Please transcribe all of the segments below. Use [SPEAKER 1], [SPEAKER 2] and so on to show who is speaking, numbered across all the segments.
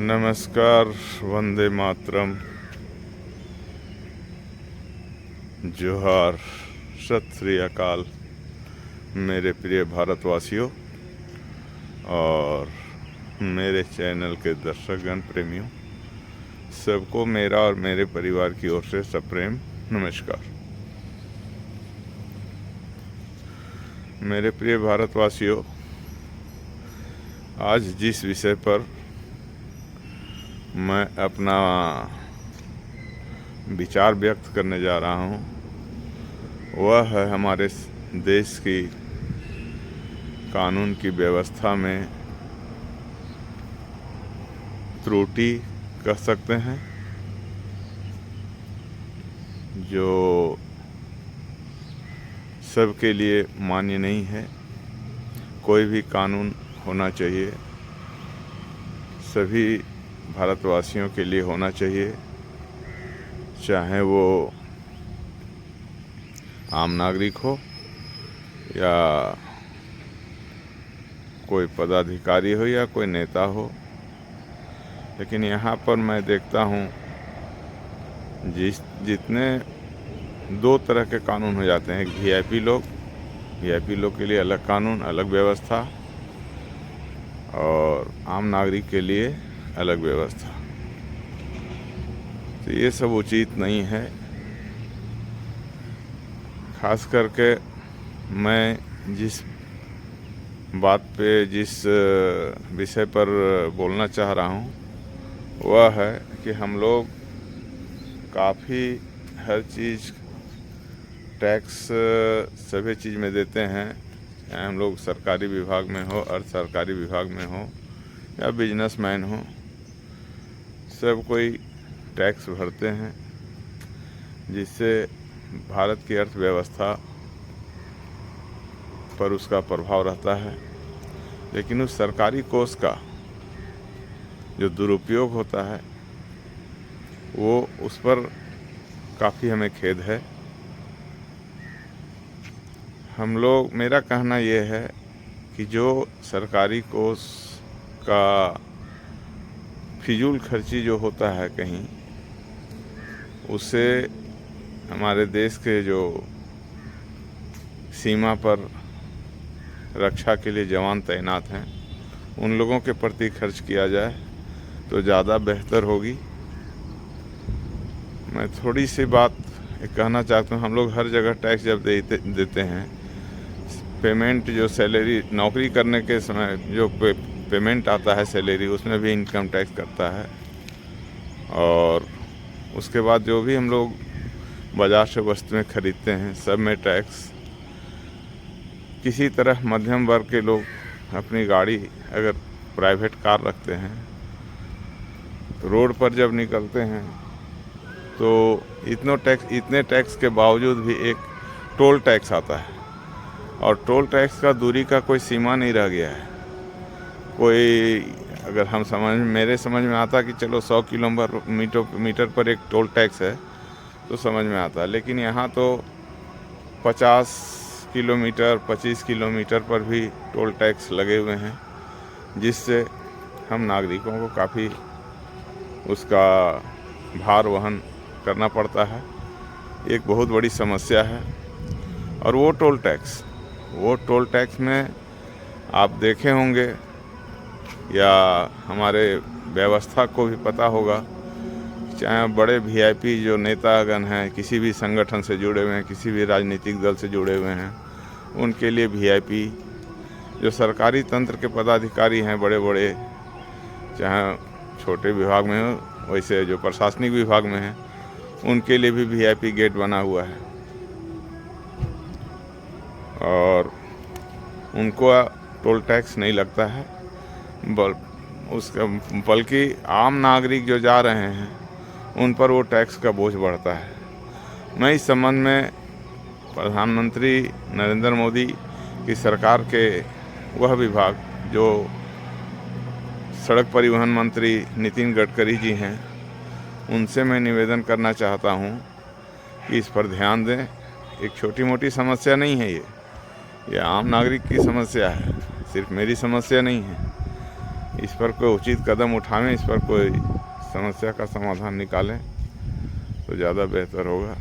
[SPEAKER 1] नमस्कार, वंदे मातरम, जोहार, सत श्री अकाल मेरे प्रिय भारतवासियों और मेरे चैनल के दर्शकगण प्रेमियों, सबको मेरा और मेरे परिवार की ओर से सप्रेम नमस्कार। मेरे प्रिय भारतवासियों, आज जिस विषय पर मैं अपना विचार व्यक्त करने जा रहा हूँ वह है हमारे देश की कानून की व्यवस्था में त्रुटि कह सकते हैं, जो सबके लिए मान्य नहीं है। कोई भी कानून होना चाहिए, सभी भारतवासियों के लिए होना चाहिए, चाहे वो आम नागरिक हो या कोई पदाधिकारी हो या कोई नेता हो। लेकिन यहाँ पर मैं देखता हूँ जितने दो तरह के कानून हो जाते हैं। एक वीआईपी लोग के लिए अलग कानून, अलग व्यवस्था, और आम नागरिक के लिए अलग व्यवस्था। तो ये सब उचित नहीं है। खास करके मैं जिस बात पे, जिस विषय पर बोलना चाह रहा हूँ वह है कि हम लोग काफ़ी हर चीज़ टैक्स सभी चीज़ में देते हैं, चाहे हम लोग सरकारी विभाग में हो, अर्ध सरकारी विभाग में हो या बिजनेसमैन हो, सब कोई टैक्स भरते हैं, जिससे भारत की अर्थव्यवस्था पर उसका प्रभाव रहता है। लेकिन उस सरकारी कोष का जो दुरुपयोग होता है वो उस पर काफ़ी हमें खेद है। मेरा कहना ये है कि जो सरकारी कोष का फिजूल खर्ची जो होता है कहीं, उससे हमारे देश के जो सीमा पर रक्षा के लिए जवान तैनात हैं उन लोगों के प्रति खर्च किया जाए तो ज़्यादा बेहतर होगी। मैं थोड़ी सी बात कहना चाहता हूँ। हम लोग हर जगह टैक्स जब देते हैं, पेमेंट जो सैलरी, नौकरी करने के समय जो पेमेंट आता है सैलरी, उसमें भी इनकम टैक्स करता है। और उसके बाद जो भी हम लोग बाज़ार से वस्तुएं खरीदते हैं सब में टैक्स। किसी तरह मध्यम वर्ग के लोग अपनी गाड़ी, अगर प्राइवेट कार रखते हैं, तो रोड पर जब निकलते हैं तो इतने टैक्स के बावजूद भी एक टोल टैक्स आता है, और टोल टैक्स का दूरी का कोई सीमा नहीं रह गया है। कोई अगर मेरे समझ में आता कि चलो 100 किलोमीटर पर एक टोल टैक्स है तो समझ में आता है। लेकिन यहाँ तो 50 किलोमीटर, 25 किलोमीटर पर भी टोल टैक्स लगे हुए हैं, जिससे हम नागरिकों को काफ़ी उसका भार वहन करना पड़ता है। एक बहुत बड़ी समस्या है। और वो टोल टैक्स में आप देखे होंगे या हमारे व्यवस्था को भी पता होगा, चाहे बड़े वीआईपी जो नेतागण हैं, किसी भी संगठन से जुड़े हुए हैं, किसी भी राजनीतिक दल से जुड़े हुए हैं, उनके लिए वीआईपी, जो सरकारी तंत्र के पदाधिकारी हैं बड़े बड़े, चाहे छोटे विभाग में हो, वैसे जो प्रशासनिक विभाग में हैं, उनके लिए भी वीआईपी गेट बना हुआ है। और उनको टोल टैक्स नहीं लगता है, बल्कि आम नागरिक जो जा रहे हैं उन पर वो टैक्स का बोझ बढ़ता है। मैं इस संबंध में प्रधानमंत्री नरेंद्र मोदी की सरकार के वह विभाग, जो सड़क परिवहन मंत्री नितिन गडकरी जी हैं, उनसे मैं निवेदन करना चाहता हूं कि इस पर ध्यान दें। एक छोटी मोटी समस्या नहीं है ये आम नागरिक की समस्या है, सिर्फ मेरी समस्या नहीं है। इस पर कोई उचित कदम उठावें, इस पर कोई समस्या का समाधान निकालें तो ज़्यादा बेहतर होगा।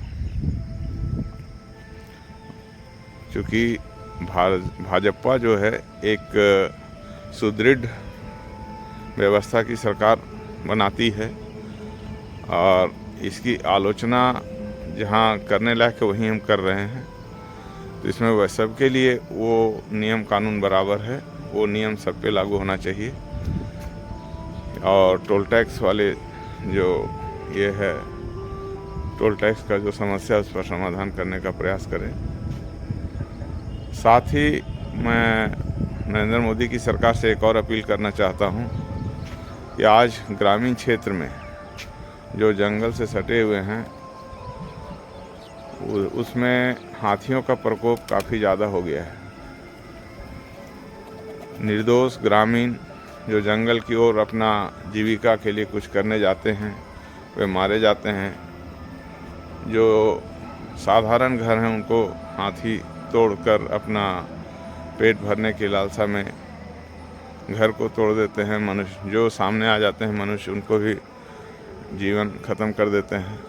[SPEAKER 1] क्योंकि भाजपा जो है एक सुदृढ़ व्यवस्था की सरकार बनाती है और इसकी आलोचना जहां करने लायक है वहीं हम कर रहे हैं। तो इसमें वह सबके लिए वो नियम कानून बराबर है, वो नियम सब पे लागू होना चाहिए। और टोल टैक्स वाले जो ये है टोल टैक्स का जो समस्या उस पर समाधान करने का प्रयास करें। साथ ही मैं नरेंद्र मोदी की सरकार से एक और अपील करना चाहता हूँ कि आज ग्रामीण क्षेत्र में जो जंगल से सटे हुए हैं उसमें हाथियों का प्रकोप काफ़ी ज़्यादा हो गया है। निर्दोष ग्रामीण जो जंगल की ओर अपना जीविका के लिए कुछ करने जाते हैं वे मारे जाते हैं। जो साधारण घर हैं उनको हाथी तोड़कर अपना पेट भरने की लालसा में घर को तोड़ देते हैं। मनुष्य जो सामने आ जाते हैं मनुष्य उनको भी जीवन ख़त्म कर देते हैं।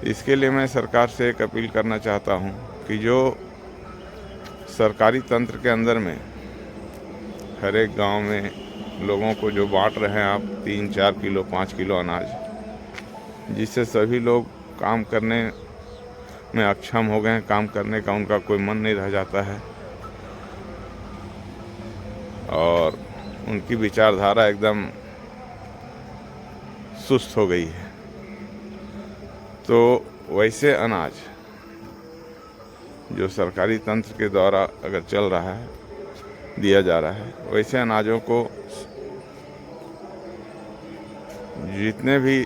[SPEAKER 1] इसके लिए मैं सरकार से एक अपील करना चाहता हूं कि जो सरकारी तंत्र के अंदर में हर एक गांव में लोगों को जो बांट रहे हैं आप 3-4 किलो 5 किलो अनाज, जिससे सभी लोग काम करने में अक्षम हो गए हैं, काम करने का उनका कोई मन नहीं रह जाता है और उनकी विचारधारा एकदम सुस्त हो गई है। तो वैसे अनाज जो सरकारी तंत्र के द्वारा अगर चल रहा है, दिया जा रहा है, वैसे अनाजों को जितने भी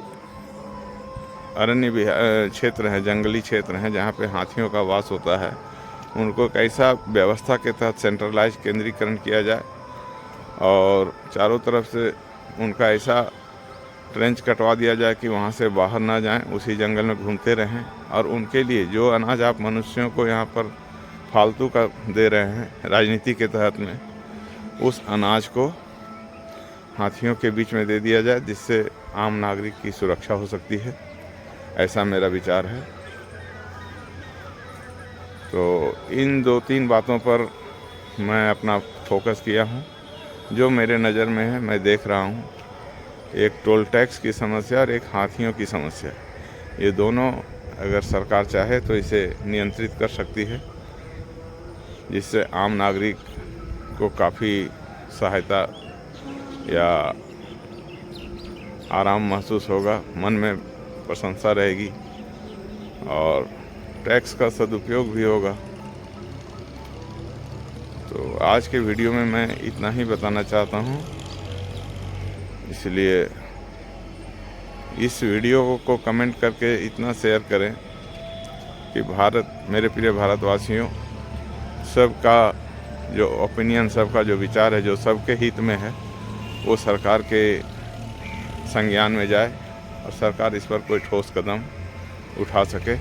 [SPEAKER 1] अरण्य क्षेत्र हैं, जंगली क्षेत्र हैं जहाँ पे हाथियों का वास होता है, उनको कैसा व्यवस्था के तहत सेंट्रलाइज केंद्रीकरण किया जाए और चारों तरफ से उनका ऐसा ट्रेंच कटवा दिया जाए कि वहाँ से बाहर ना जाएं, उसी जंगल में घूमते रहें। और उनके लिए जो अनाज आप मनुष्यों को यहाँ पर फालतू का दे रहे हैं राजनीति के तहत में, उस अनाज को हाथियों के बीच में दे दिया जाए, जिससे आम नागरिक की सुरक्षा हो सकती है। ऐसा मेरा विचार है। तो इन 2-3 बातों पर मैं अपना फोकस किया हूँ। जो मेरे नज़र में है मैं देख रहा हूँ, एक टोल टैक्स की समस्या और एक हाथियों की समस्या। ये दोनों अगर सरकार चाहे तो इसे नियंत्रित कर सकती है, जिससे आम नागरिक को काफ़ी सहायता या आराम महसूस होगा, मन में प्रशंसा रहेगी और टैक्स का सदुपयोग भी होगा। तो आज के वीडियो में मैं इतना ही बताना चाहता हूँ। इसलिए इस वीडियो को कमेंट करके इतना शेयर करें कि मेरे प्रिय भारतवासियों, सबका जो ओपिनियन, सबका जो विचार है, जो सबके हित में है, वो सरकार के संज्ञान में जाए और सरकार इस पर कोई ठोस कदम उठा सके।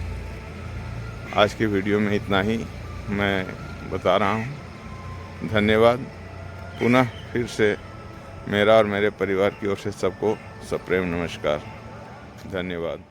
[SPEAKER 1] आज की वीडियो में इतना ही मैं बता रहा हूँ। धन्यवाद। पुनः फिर से मेरा और मेरे परिवार की ओर से सबको सप्रेम नमस्कार। धन्यवाद।